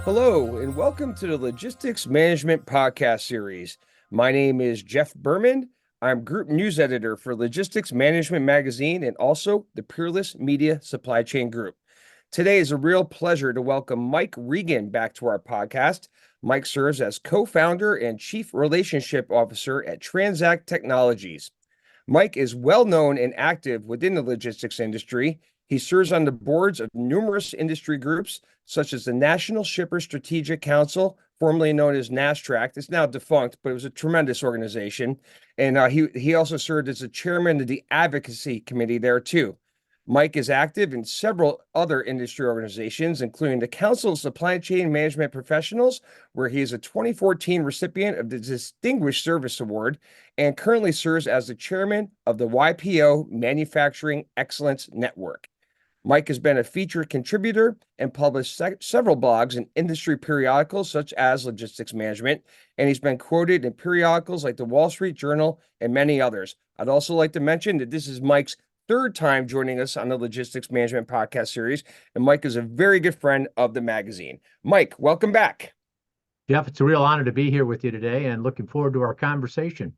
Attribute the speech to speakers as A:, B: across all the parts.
A: Hello, and welcome to the Logistics Management Podcast Series. My name is Jeff Berman. I'm Group News Editor for Logistics Management Magazine and also the Peerless Media Supply Chain Group. Today is a real pleasure to welcome Mike Regan back to our podcast. Mike serves as co-founder and chief relationship officer at TranzAct Technologies. Mike is well known and active within the logistics industry. He serves on the boards of numerous industry groups, such as the National Shipper Strategic Council, formerly known as NASTRAC. It's now defunct, but it was a tremendous organization. And he also served as the chairman of the advocacy committee there, too. Mike is active in several other industry organizations, including the Council of Supply Chain Management Professionals, where he is a 2014 recipient of the Distinguished Service Award, and currently serves as the chairman of the YPO Manufacturing Excellence Network. Mike has been a featured contributor and published several blogs in industry periodicals such as Logistics Management, and he's been quoted in periodicals like the Wall Street Journal and many others. I'd also like to mention that this is Mike's third time joining us on the Logistics Management Podcast Series, and Mike is a very good friend of the magazine. Mike, welcome back.
B: Jeff, it's a real honor to be here with you today and looking forward to our conversation.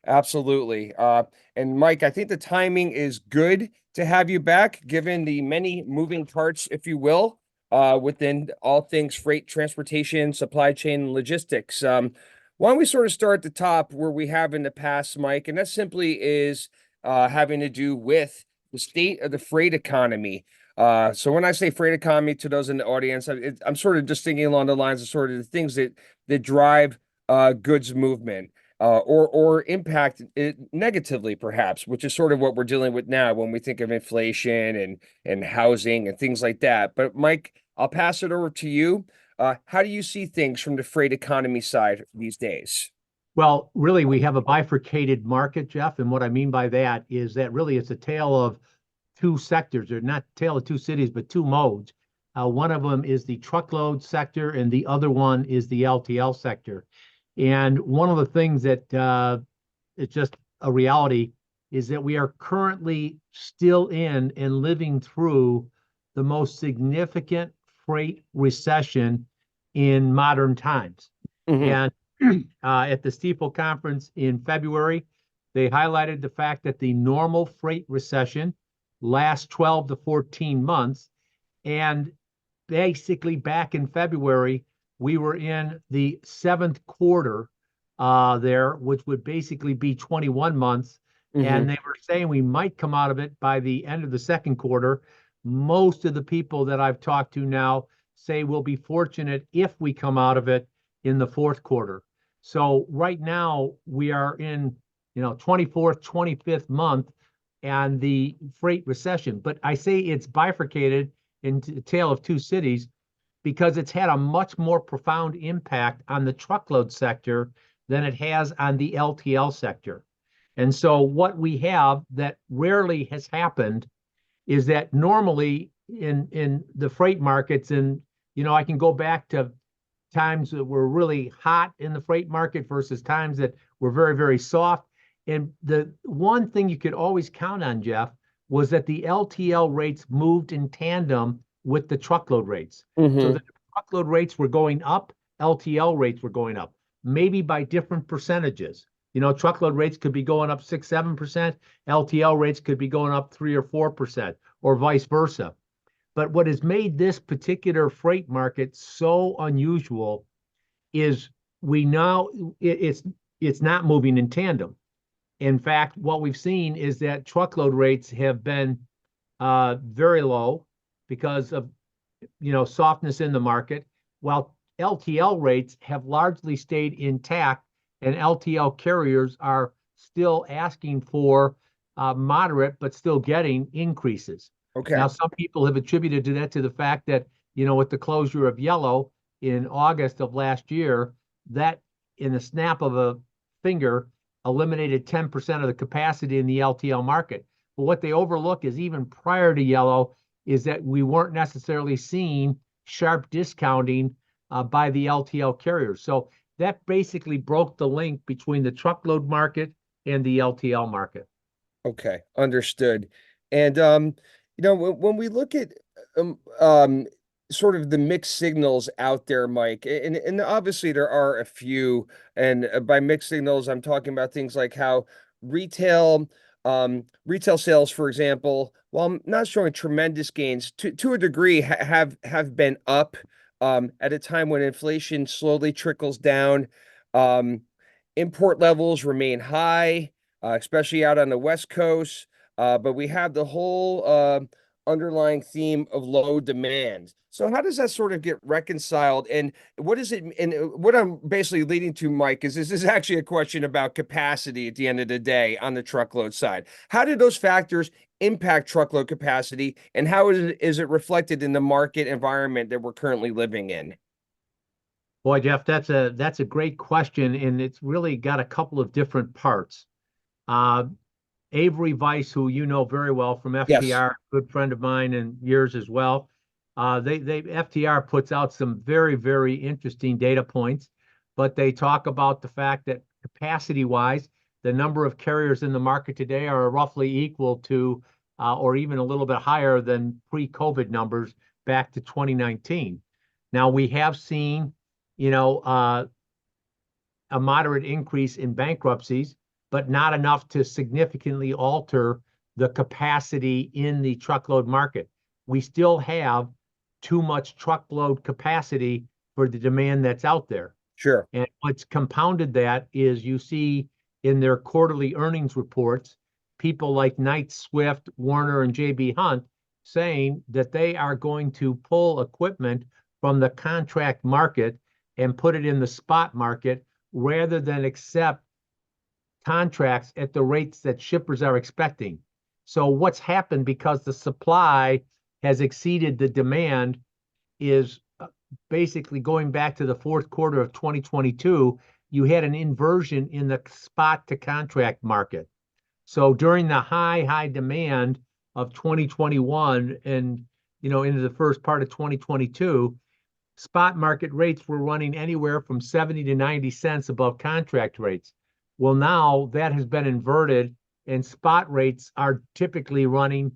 A: Absolutely. And Mike, I think the timing is good to have you back, given the many moving parts, if you will, within all things freight, transportation, supply chain, and logistics. Why don't we sort of start at the top where we have in the past, Mike, and that simply is having to do with the state of the freight economy. So when I say freight economy to those in the audience, I'm sort of just thinking along the lines of sort of the things that drive goods movement. Or impact it negatively, perhaps, which is sort of what we're dealing with now when we think of inflation and housing and things like that. But Mike, I'll pass it over to you. How do you see things from the freight economy side these days?
B: Well, really, we have a bifurcated market, Jeff. And what I mean by that is that really it's a tale of two sectors, or not tale of two cities, but two modes. One of them is the truckload sector, and the other one is the LTL sector. And one of the things that it's just a reality is that we are currently still in and living through the most significant freight recession in modern times. And at the Stifel conference in February, they highlighted the fact that the normal freight recession lasts 12 to 14 months. And basically back in February, we were in the seventh quarter there, which would basically be 21 months. And they were saying we might come out of it by the end of the second quarter. Most of the people that I've talked to now say we'll be fortunate if we come out of it in the fourth quarter. So right now we are in, 24th, 25th month and the freight recession. But I say it's bifurcated into a tale of two cities, because it's had a much more profound impact on the truckload sector than it has on the LTL sector. And so what we have that rarely has happened is that normally in the freight markets, and I can go back to times that were really hot in the freight market versus times that were very, very soft. And the one thing you could always count on, Jeff, was that the LTL rates moved in tandem with the truckload rates. So the truckload rates were going up, LTL rates were going up, maybe by different percentages. Truckload rates could be going up 6-7%, LTL rates could be going up 3 or 4%, or vice versa. But what has made this particular freight market so unusual is it's not moving in tandem. In fact, what we've seen is that truckload rates have been very low because of softness in the market, while LTL rates have largely stayed intact, and LTL carriers are still asking for moderate but still getting increases.
A: Okay.
B: Now, some people have attributed that to the fact that with the closure of Yellow in August of last year, that in the snap of a finger eliminated 10% of the capacity in the LTL market. But what they overlook is even prior to Yellow is that we weren't necessarily seeing sharp discounting by the LTL carriers. So that basically broke the link between the truckload market and the LTL market.
A: Okay, understood. And when we look at sort of the mixed signals out there, Mike, and obviously there are a few, and by mixed signals, I'm talking about things like how retail, retail sales, for example, while not showing tremendous gains, to a degree, have been up, at a time when inflation slowly trickles down. Um, Import levels remain high, especially out on the West Coast, but we have the whole underlying theme of low demand. So how does that sort of get reconciled? And what is it? And what I'm basically leading to, Mike, is this is actually a question about capacity at the end of the day on the truckload side. How do those factors impact truckload capacity, and how is it reflected in the market environment that we're currently living in?
B: Boy, Jeff, that's a great question, and it's really got a couple of different parts. Uh, Avery Weiss, who you know very well from
A: Yes.
B: FTR, good friend of mine and yours as well. They FTR puts out some very, very interesting data points, but they talk about the fact that capacity wise, the number of carriers in the market today are roughly equal to, or even a little bit higher than pre-COVID numbers back to 2019. Now we have seen, you know, a moderate increase in bankruptcies, but not enough to significantly alter the capacity in the truckload market. We still have too much truckload capacity for the demand that's out there.
A: Sure.
B: And what's compounded that is you see in their quarterly earnings reports, people like Knight Swift, Warner, and JB Hunt saying that they are going to pull equipment from the contract market and put it in the spot market rather than accept contracts at the rates that shippers are expecting. So what's happened because the supply has exceeded the demand is basically going back to the fourth quarter of 2022, you had an inversion in the spot to contract market. So during the high demand of 2021 and into the first part of 2022, spot market rates were running anywhere from 70 to 90 cents above contract rates. Well, now that has been inverted, and spot rates are typically running,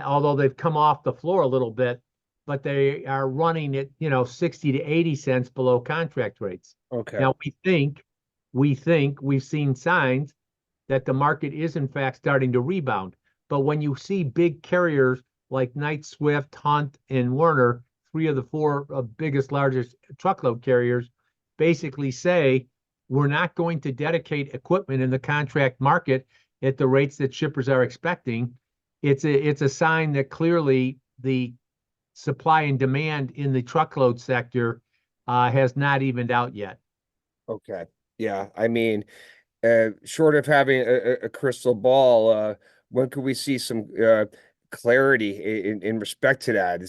B: although they've come off the floor a little bit, but they are running at 60 to 80 cents below contract rates.
A: Okay.
B: Now we think we've seen signs that the market is in fact starting to rebound. But when you see big carriers like Knight Swift, Hunt, and Werner, three of the four biggest, largest truckload carriers, basically say we're not going to dedicate equipment in the contract market at the rates that shippers are expecting, it's a sign that clearly the supply and demand in the truckload sector has not evened out yet.
A: Okay. Yeah. I mean, short of having a crystal ball, when could we see some clarity in respect to that?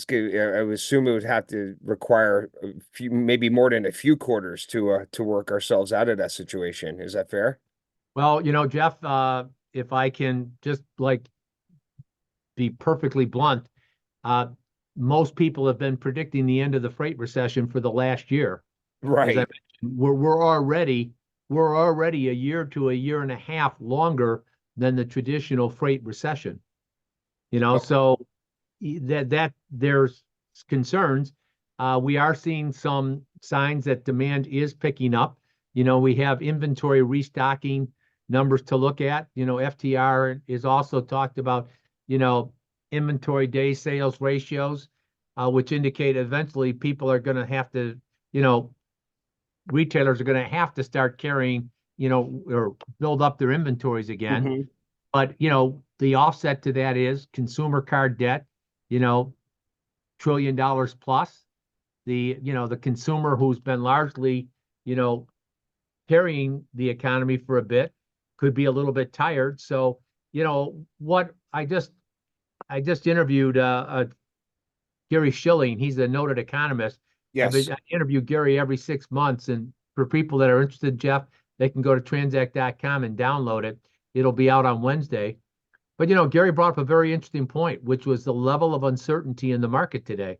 A: I would assume it would have to require a few, maybe more than a few quarters to work ourselves out of that situation. Is that fair?
B: Well, Jeff, if I can just like be perfectly blunt, uh, most people have been predicting the end of the freight recession for the last year. As I
A: Right.
B: mentioned, we're already a year to a year and a half longer than the traditional freight recession.
A: Okay.
B: So that there's concerns. We are seeing some signs that demand is picking up. We have inventory restocking numbers to look at. FTR is also talked about, inventory day sales ratios, which indicate eventually people are going to have to, retailers are going to have to start carrying, or build up their inventories again.
A: Hmm.
B: But, the offset to that is consumer card debt, $1 trillion plus. The consumer who's been largely, you know, carrying the economy for a bit could be a little bit tired. So, what I just interviewed Gary Schilling. He's a noted economist.
A: Yes.
B: I interview Gary every 6 months, and for people that are interested, Jeff, they can go to transact.com and download it. It'll be out on Wednesday. But Gary brought up a very interesting point, which was the level of uncertainty in the market today.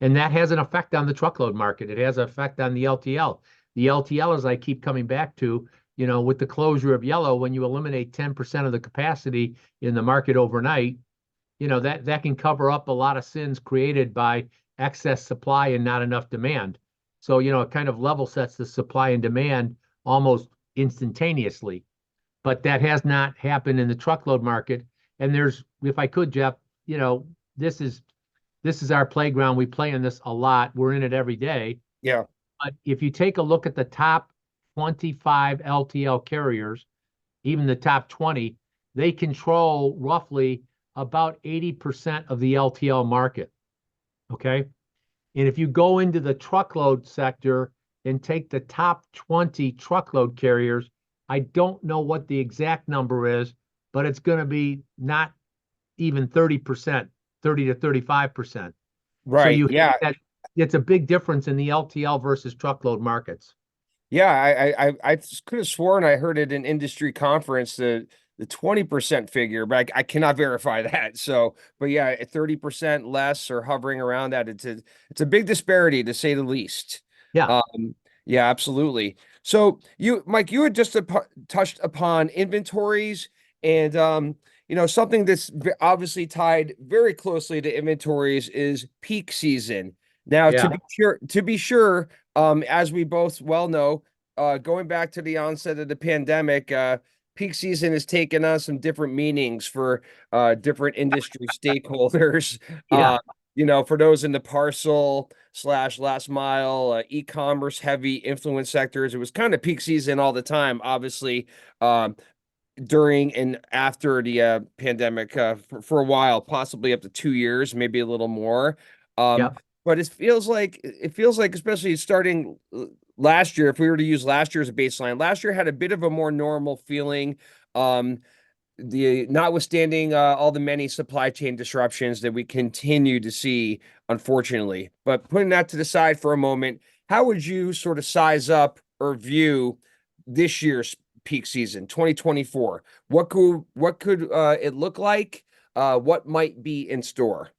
B: And that has an effect on the truckload market. It has an effect on the LTL. The LTL, as I keep coming back to, with the closure of Yellow, when you eliminate 10% of the capacity in the market overnight, that can cover up a lot of sins created by excess supply and not enough demand. So, it kind of level sets the supply and demand almost instantaneously. But that has not happened in the truckload market. And if I could, Jeff, this is this is our playground. We play in this a lot. We're in it every day.
A: Yeah.
B: But if you take a look at the top 25 LTL carriers, even the top 20, they control roughly about 80% of the LTL market. Okay. And if you go into the truckload sector and take the top 20 truckload carriers, I don't know what the exact number is, but it's going to be not even 30%, 30 to 35%. So
A: Right.
B: you
A: Yeah.
B: have that it's a big difference in the LTL versus truckload markets.
A: Yeah, I could have sworn I heard at an industry conference the 20% figure, but I cannot verify that. So, but yeah, 30% less or hovering around that. It's a big disparity to say the least.
B: Yeah.
A: Um, yeah, absolutely. So Mike, you had just touched upon inventories and something that's obviously tied very closely to inventories is peak season. Now,
B: Yeah.
A: to be sure, as we both well know, going back to the onset of the pandemic, peak season has taken on some different meanings for different industry stakeholders.
B: Yeah.
A: For those in the parcel slash last mile, e-commerce heavy influence sectors, it was kind of peak season all the time, obviously. During and after the pandemic for a while, possibly up to 2 years, maybe a little more. Um,
B: Yeah.
A: but it feels like, especially starting last year, if we were to use last year as a baseline, last year had a bit of a more normal feeling. Um, the notwithstanding all the many supply chain disruptions that we continue to see, unfortunately. But putting that to the side for a moment, how would you sort of size up or view this year's peak season, 2024? What could it look like? What might be in store?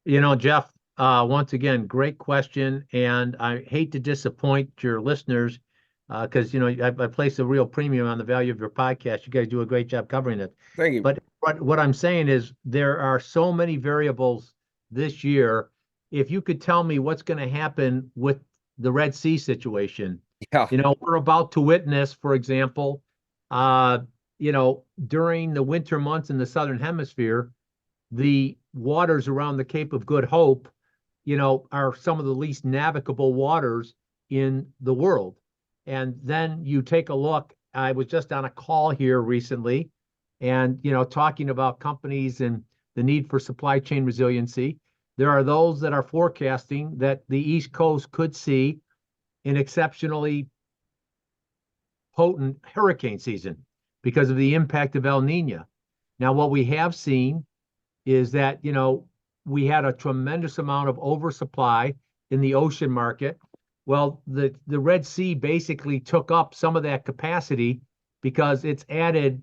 B: Jeff, once again, great question. And I hate to disappoint your listeners because, I place a real premium on the value of your podcast. You guys do a great job covering it.
A: Thank you.
B: But what I'm saying is there are so many variables this year. If you could tell me what's going to happen with the Red Sea situation,
A: Yeah,
B: we're about to witness, for example, during the winter months in the Southern Hemisphere, the waters around the Cape of Good Hope, are some of the least navigable waters in the world. And then you take a look. I was just on a call here recently and, talking about companies and the need for supply chain resiliency. There are those that are forecasting that the East Coast could see an exceptionally potent hurricane season because of the impact of El Nino. Now, what we have seen is that, we had a tremendous amount of oversupply in the ocean market. Well, the Red Sea basically took up some of that capacity because it's added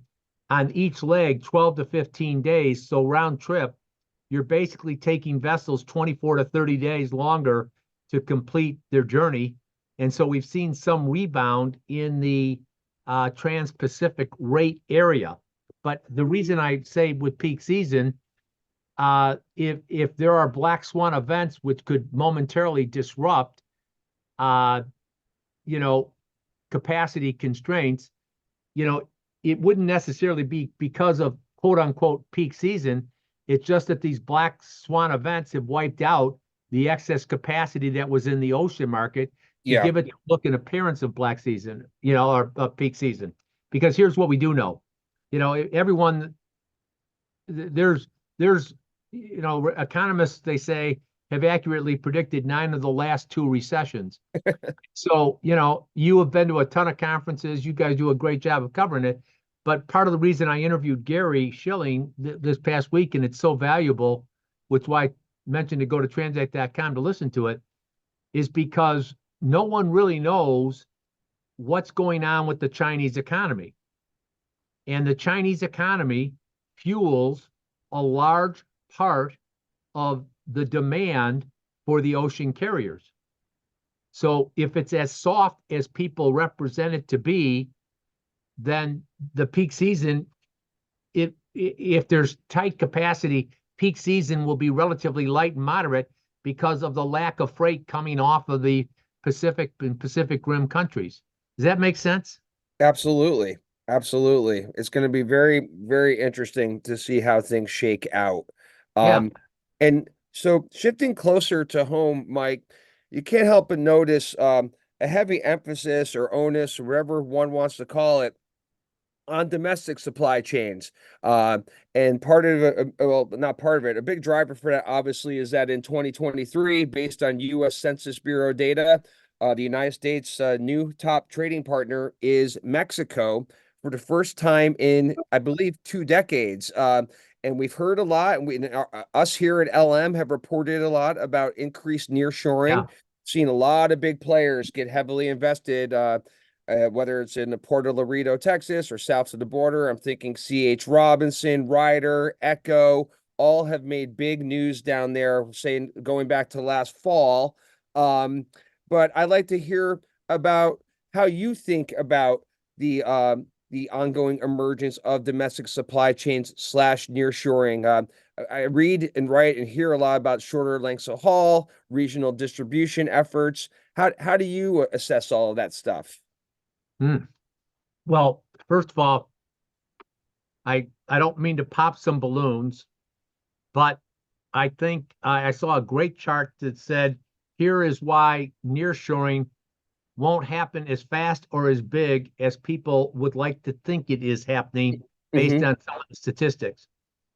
B: on each leg 12 to 15 days. So round trip, you're basically taking vessels 24 to 30 days longer to complete their journey. And so we've seen some rebound in the Trans-Pacific rate area. But the reason I say with peak season, if there are black swan events which could momentarily disrupt, uh, you know, capacity constraints, it wouldn't necessarily be because of quote unquote peak season. It's just that these black swan events have wiped out the excess capacity that was in the ocean market to
A: yeah,
B: give it the look and appearance of black season, or peak season. Because here's what we do know, everyone there's economists, they say, have accurately predicted 9 of the last 2 recessions. So, you have been to a ton of conferences. You guys do a great job of covering it. But part of the reason I interviewed Gary Schilling this past week, and it's so valuable, which why I mentioned to go to TranzAct.com to listen to it, is because no one really knows what's going on with the Chinese economy. And the Chinese economy fuels a large part of the demand for the ocean carriers. So if it's as soft as people represent it to be, then the peak season, if there's tight capacity, peak season will be relatively light and moderate because of the lack of freight coming off of the Pacific and Pacific Rim countries. Does that make sense?
A: Absolutely. Absolutely. It's going to be very, very interesting to see how things shake out.
B: Yeah.
A: And so shifting closer to home, Mike, you can't help but notice a heavy emphasis or onus, whatever one wants to call it, on domestic supply chains. And part of it, well, not part of it, a big driver for that obviously is that in 2023, based on US Census Bureau data, the United States' new top trading partner is Mexico for the first time in, I believe, 2 decades. And we've heard a lot, and us here at LM have reported a lot about increased
B: Yeah.
A: nearshoring. Seen a lot of big players get heavily invested, whether it's in the Port of Laredo, Texas, or south of the border. I'm thinking C.H. Robinson, Ryder, Echo, all have made big news down there, saying going back to last fall. But I'd like to hear about how you think about the ongoing emergence of domestic supply chains slash nearshoring. I read and write and hear a lot about shorter lengths of haul, regional distribution efforts. How do you assess all of that stuff?
B: Hmm. Well, first of all, I don't mean to pop some balloons, but I think I saw a great chart that said, here is why nearshoring won't happen as fast or as big as people would like to think it is happening based
A: Hmm.
B: on some of the statistics.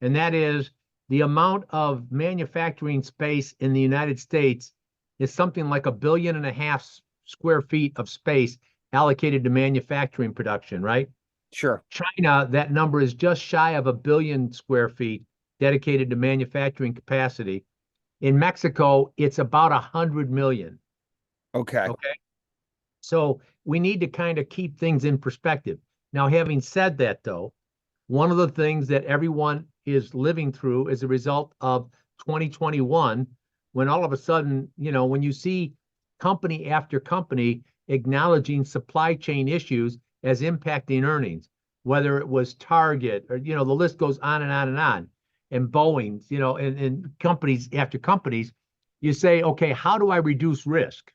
B: And that is the amount of manufacturing space in the United States is something like 1.5 billion square feet of space allocated to manufacturing production, right?
A: Sure.
B: China, that number is just shy of 1 billion square feet dedicated to manufacturing capacity. In Mexico, it's about 100 million.
A: Okay.
B: Okay. So we need to kind of keep things in perspective. Now, having said that, though, one of the things that everyone is living through as a result of 2021, when all of a sudden, when you see company after company acknowledging supply chain issues as impacting earnings, whether it was Target or, the list goes on and on and on, and Boeing's, and companies after companies, you say, okay, how do I reduce risk?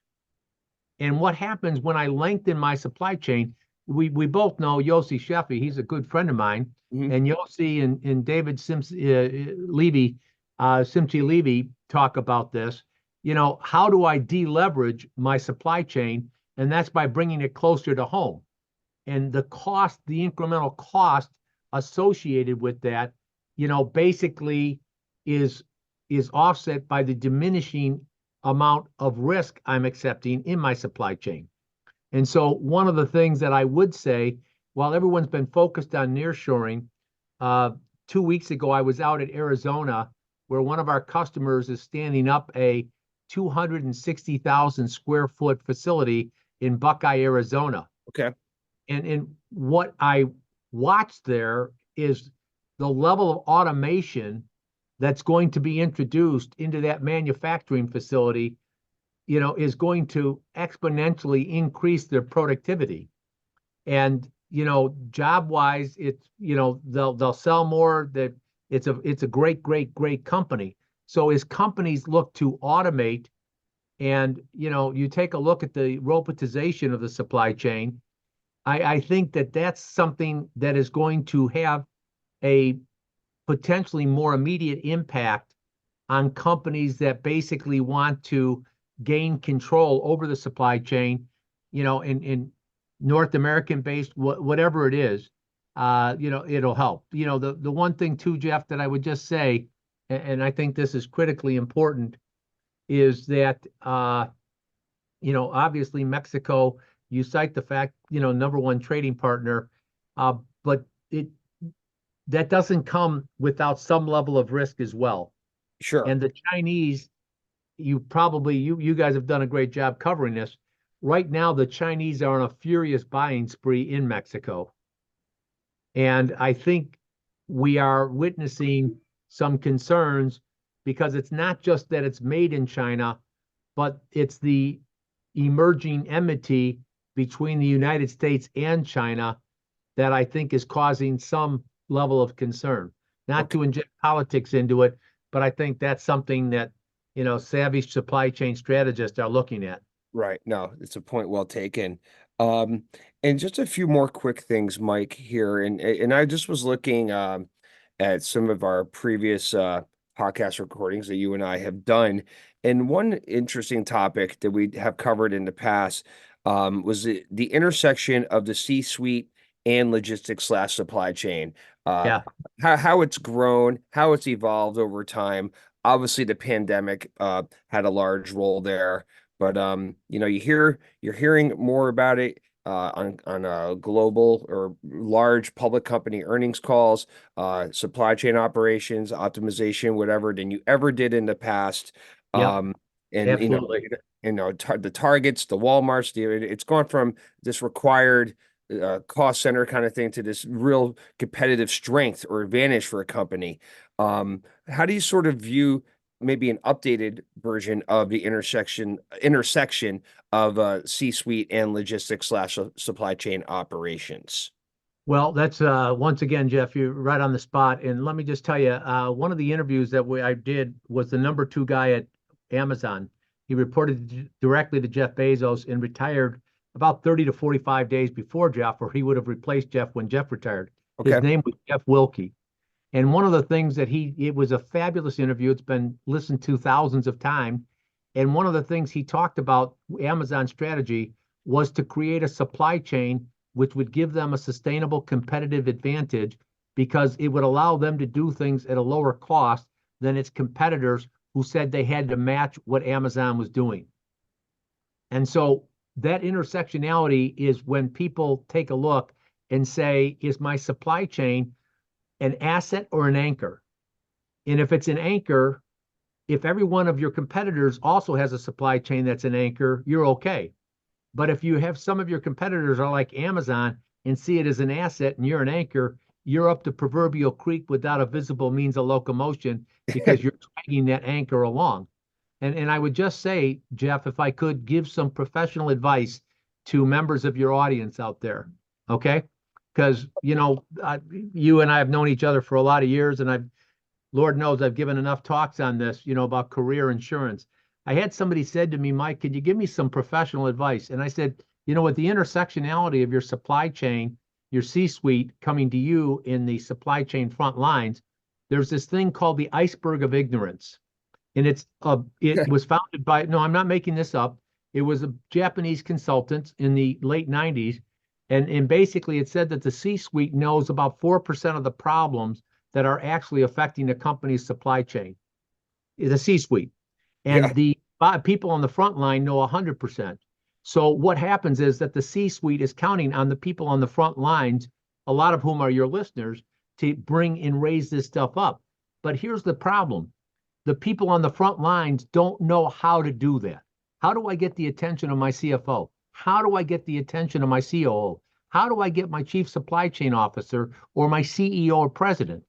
B: And what happens when I lengthen my supply chain? We both know Yossi Sheffi. He's a good friend of mine.
A: Hmm.
B: And Yossi and David Levy, Simchi Levy talk about this. How do I deleverage my supply chain? And that's by bringing it closer to home. And the cost, the incremental cost associated with that, basically is is offset by the diminishing amount of risk I'm accepting in my supply chain. And so one of the things that I would say, while everyone's been focused on nearshoring, 2 weeks ago I was out at Arizona where one of our customers is standing up a 260,000 square foot facility in Buckeye, Arizona.
A: Okay.
B: And what I watched there is the level of automation that's going to be introduced into that manufacturing facility, is going to exponentially increase their productivity. And, job wise, it's, they'll sell more, that it's a great, great, great company. So as companies look to automate and, you take a look at the robotization of the supply chain, I think that that's something that is going to have a potentially more immediate impact on companies that basically want to gain control over the supply chain, in North American based, whatever it is, it'll help. The one thing too, Jeff, that I would just say, and I think this is critically important, is that, obviously Mexico, you cite the fact, number one trading partner, but that doesn't come without some level of risk as well.
A: Sure.
B: And the Chinese, you guys have done a great job covering this. Right now, the Chinese are on a furious buying spree in Mexico. And I think we are witnessing some concerns because it's not just that it's made in China, but it's the emerging enmity between the United States and China that I think is causing some level of concern. Not
A: Okay.
B: to inject politics into it, but I think that's something that savvy supply chain strategists are looking at.
A: Right. No, it's a point well taken. Um, and just a few more quick things, Mike, here. And I just was looking at some of our previous podcast recordings that you and I have done. And one interesting topic that we have covered in the past was the intersection of the C-suite and logistics slash supply chain. Uh,
B: Yeah.
A: how it's grown, how it's evolved over time. Obviously, the pandemic had a large role there. But you're hearing more about it on global or large public company earnings calls, supply chain operations, optimization, whatever, than you ever did in the past.
B: Yep.
A: Um, and
B: Absolutely.
A: the Targets, the Walmarts, it's gone from this required cost center kind of thing to this real competitive strength or advantage for a company. How do you sort of view maybe an updated version of the intersection of C-suite and logistics slash supply chain operations?
B: Well, that's once again, Jeff, you're right on the spot. And let me just tell you, one of the interviews that I did was the number two guy at Amazon. He reported directly to Jeff Bezos and retired about 30 to 45 days before Jeff, or he would have replaced Jeff when Jeff retired. His
A: Okay.
B: name was Jeff Wilkie. And one of the things that it was a fabulous interview. It's been listened to thousands of times. And one of the things he talked about Amazon's strategy was to create a supply chain which would give them a sustainable competitive advantage because it would allow them to do things at a lower cost than its competitors who said they had to match what Amazon was doing. And so that intersectionality is when people take a look and say, is my supply chain an asset or an anchor? And if it's an anchor, if every one of your competitors also has a supply chain that's an anchor, you're okay. But if you have some of your competitors are like Amazon and see it as an asset and you're an anchor, you're up the proverbial creek without a visible means of locomotion because you're dragging that anchor along. And I would just say, Jeff, if I could give some professional advice to members of your audience out there, okay? Because, you and I have known each other for a lot of years, and Lord knows I've given enough talks on this, about career insurance. I had somebody said to me, Mike, could you give me some professional advice? And I said, with the intersectionality of your supply chain, your C-suite coming to you in the supply chain front lines, there's this thing called the iceberg of ignorance. And it was founded by, no, I'm not making this up. It was a Japanese consultant in the late 90s. And basically it said that the C-suite knows about 4% of the problems that are actually affecting the company's supply chain, the C-suite.
A: Yeah.
B: And the people on the front line know 100%. So what happens is that the C-suite is counting on the people on the front lines, a lot of whom are your listeners, to bring and raise this stuff up. But here's the problem. The people on the front lines don't know how to do that. How do I get the attention of my CFO? How do I get the attention of my COO? How do I get my chief supply chain officer or my CEO or president?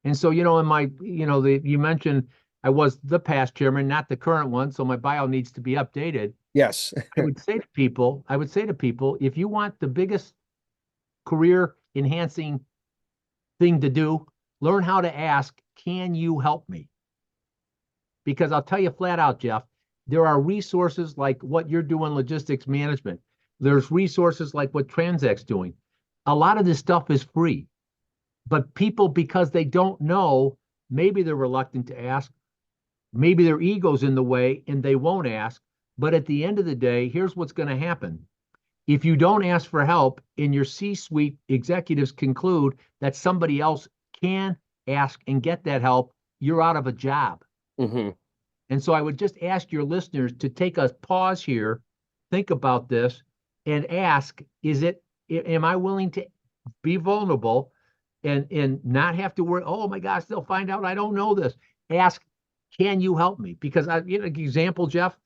B: And so, in my, you mentioned I was the past chairman, not the current one. So my bio needs to be updated.
A: Yes.
B: I would say to people, if you want the biggest career enhancing thing to do, learn how to ask, can you help me? Because I'll tell you flat out, Jeff, there are resources like what you're doing, logistics management. There's resources like what TranzAct's doing. A lot of this stuff is free, but people, because they don't know, maybe they're reluctant to ask. Maybe their ego's in the way and they won't ask. But at the end of the day, here's what's going to happen. If you don't ask for help and your C-suite executives conclude that somebody else can ask and get that help, you're out of a job.
A: Hmm.
B: And so I would just ask your listeners to take a pause here, think about this, and ask, am I willing to be vulnerable and not have to worry, oh my gosh, they'll find out I don't know this. Ask, can you help me? Because example, Jeff,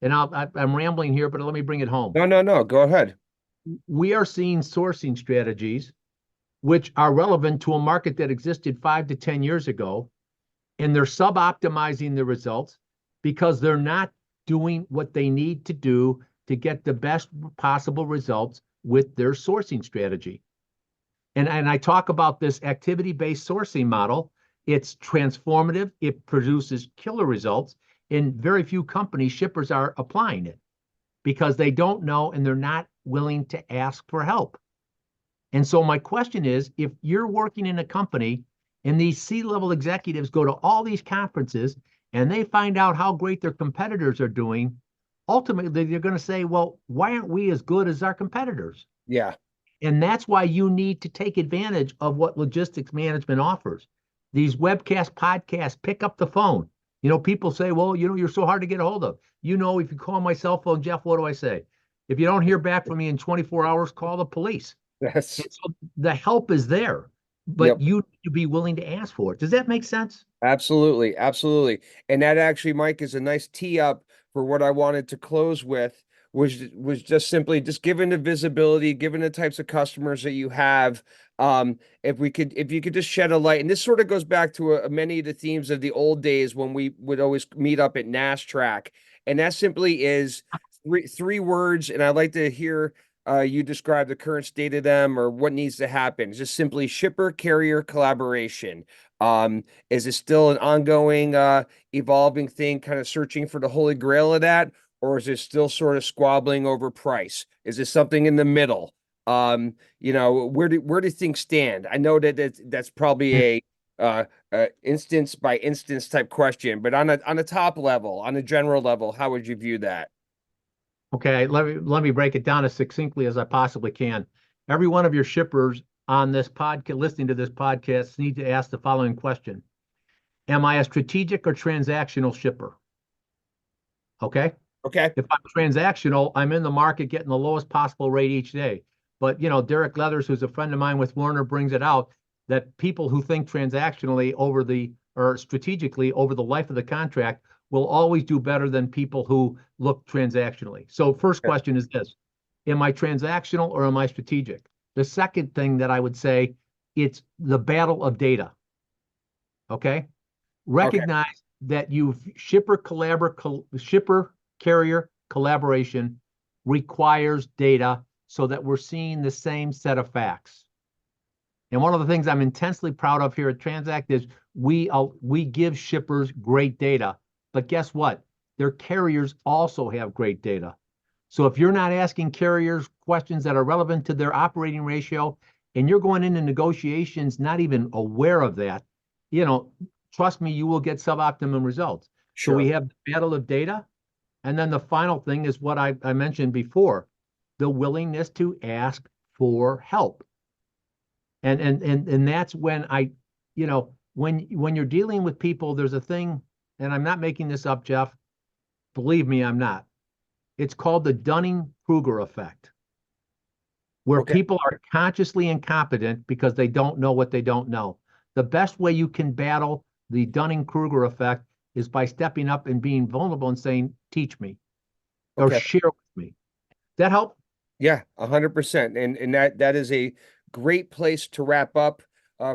B: and I'm rambling here, but let me bring it home.
A: No. Go ahead.
B: We are seeing sourcing strategies which are relevant to a market that existed 5 to 10 years ago, and they're sub-optimizing the results because they're not doing what they need to do to get the best possible results with their sourcing strategy. And I talk about this activity-based sourcing model. It's transformative. It produces killer results. in very few companies, shippers are applying it because they don't know and they're not willing to ask for help. And so my question is, if you're working in a company and these C-level executives go to all these conferences and they find out how great their competitors are doing, ultimately they're going to say, well, why aren't we as good as our competitors?
A: Yeah.
B: And that's why you need to take advantage of what logistics management offers. These webcast podcasts, pick up the phone. People say, well, you're so hard to get a hold of. If you call my cell phone, Jeff, what do I say? If you don't hear back from me in 24 hours, call the police.
A: That's
B: And so the help is there,
A: yep.
B: but you need to be willing to ask for it. Does that make sense?
A: Absolutely, absolutely. And that actually, Mike, is a nice tee up for what I wanted to close with, was just simply just given the visibility, given the types of customers that you have. If you could just shed a light, and this sort of goes back to many of the themes of the old days when we would always meet up at NASTRAC, and that simply is three words, and I'd like to hear you describe the current state of them or what needs to happen. It's just simply shipper carrier collaboration. Is it still an ongoing, evolving thing, kind of searching for the holy grail of that? Or is it still sort of squabbling over price? Is it something in the middle? Where do things stand? I know that's probably instance by instance type question, but on a top level, on a general level, how would you view that?
B: Okay, let me break it down as succinctly as I possibly can. Every one of your shippers on this podcast, listening to this podcast, need to ask the following question: am I a strategic or transactional shipper? Okay.
A: Okay.
B: If I'm transactional, I'm in the market getting the lowest possible rate each day. But Derek Leathers, who's a friend of mine with Werner, brings it out that people who think transactionally or strategically over the life of the contract will always do better than people who look transactionally. So first
A: Okay.
B: question is this: am I transactional or am I strategic? The second thing that I would say, it's the battle of data. Okay.
A: Okay.
B: Recognize that shipper carrier collaboration requires data so that we're seeing the same set of facts. And one of the things I'm intensely proud of here at TranzAct is we give shippers great data, but guess what? Their carriers also have great data. So if you're not asking carriers questions that are relevant to their operating ratio, and you're going into negotiations not even aware of that, trust me, you will get suboptimum results. So we
A: Sure.
B: have the battle of data. And then the final thing is what I mentioned before, the willingness to ask for help. And that's when when you're dealing with people, there's a thing, and I'm not making this up, Jeff. Believe me, I'm not. It's called the Dunning-Kruger effect, where
A: Okay.
B: people are consciously incompetent because they don't know what they don't know. The best way you can battle the Dunning-Kruger effect is by stepping up and being vulnerable and saying, teach me or
A: Okay.
B: share with me. That help?
A: Yeah, 100%. And that is a great place to wrap up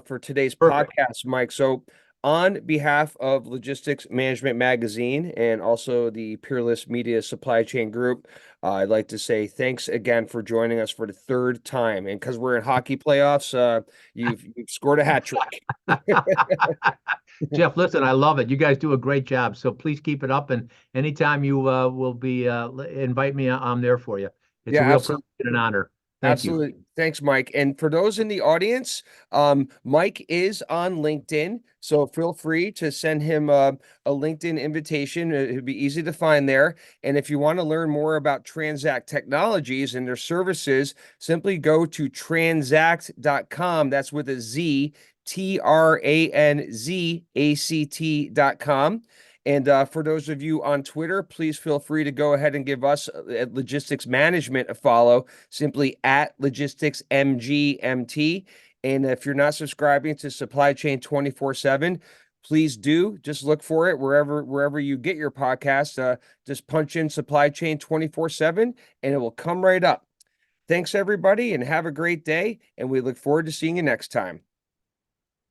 A: for today's
B: Perfect.
A: podcast, Mike. So, on behalf of Logistics Management Magazine and also the Peerless Media Supply Chain Group, I'd like to say thanks again for joining us for the third time. And because we're in hockey playoffs, you've scored a hat trick.
B: Jeff, listen, I love it. You guys do a great job. So please keep it up. And anytime you will be invite me, I'm there for you. It's a
A: Yeah,
B: real privilege
A: absolutely.
B: and an honor. Thank you.
A: Absolutely. Thanks, Mike. And for those in the audience, Mike is on LinkedIn, so feel free to send him a LinkedIn invitation. It'd be easy to find there. And if you want to learn more about TranzAct Technologies and their services, simply go to tranzact.com. That's with a Z, TranzAct.com. And for those of you on Twitter, please feel free to go ahead and give us at Logistics Management a follow, simply at Logistics MGMT. And if you're not subscribing to Supply Chain 24/7, please do. Just look for it wherever you get your podcast. Just punch in Supply Chain 24/7 and it will come right up. Thanks, everybody, and have a great day. And we look forward to seeing you next time.